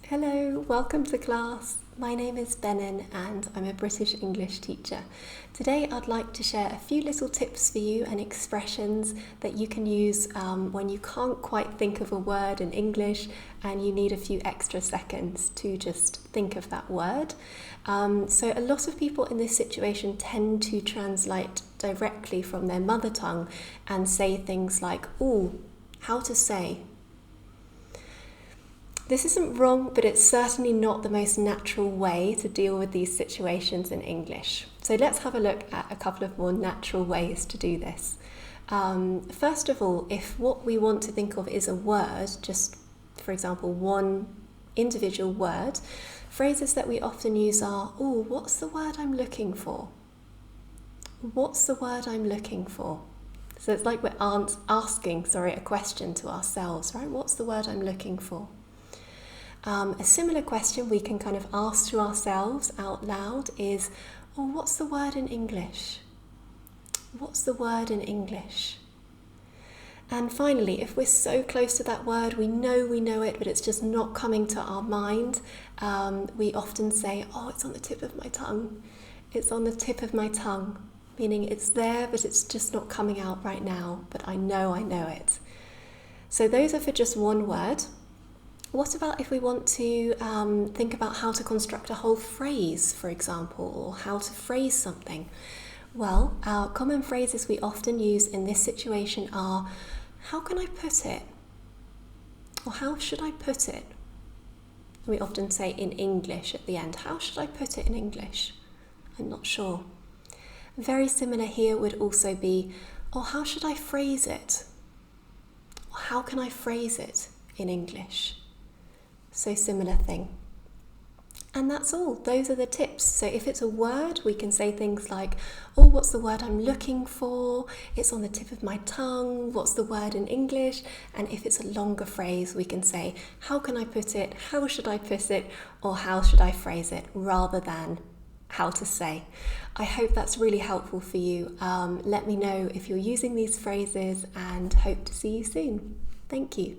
Hello, welcome to class. My name is Benin and I'm a British English teacher. Today I'd like to share a few little tips for you and expressions that you can use when you can't quite think of a word in English and you need a few extra seconds to just think of that word. So a lot of people in this situation tend to translate directly from their mother tongue and say things like, "Ooh, how to say?" This isn't wrong, but it's certainly not the most natural way to deal with these situations in English. So let's have a look at a couple of more natural ways to do this. First of all, if what we want to think of is a word, just for example, one individual word, phrases that we often use are, "Oh, what's the word I'm looking for?" What's the word I'm looking for? So it's like we're asking a question to ourselves, right? What's the word I'm looking for? A similar question we can kind of ask to ourselves out loud is, "Oh, what's the word in English? What's the word in English?" And finally, if we're so close to that word, we know it, but it's just not coming to our mind, we often say, "Oh, it's on the tip of my tongue. It's on the tip of my tongue," meaning it's there, but it's just not coming out right now, but I know it. So those are for just one word. What about if we want to think about how to construct a whole phrase, for example, or how to phrase something? Well, our common phrases we often use in this situation are, "How can I put it?" Or "How should I put it?" We often say in English at the end, "How should I put it in English? I'm not sure." Very similar here would also be, "Or how should I phrase it?" Or "How can I phrase it in English?" So similar thing. And that's all. Those are the tips. So if it's a word, we can say things like, "Oh, what's the word I'm looking for? It's on the tip of my tongue. What's the word in English?" And if it's a longer phrase, we can say, "How can I put it? How should I put it? Or how should I phrase it?" rather than how to say. I hope that's really helpful for you. Let me know if you're using these phrases and hope to see you soon. Thank you.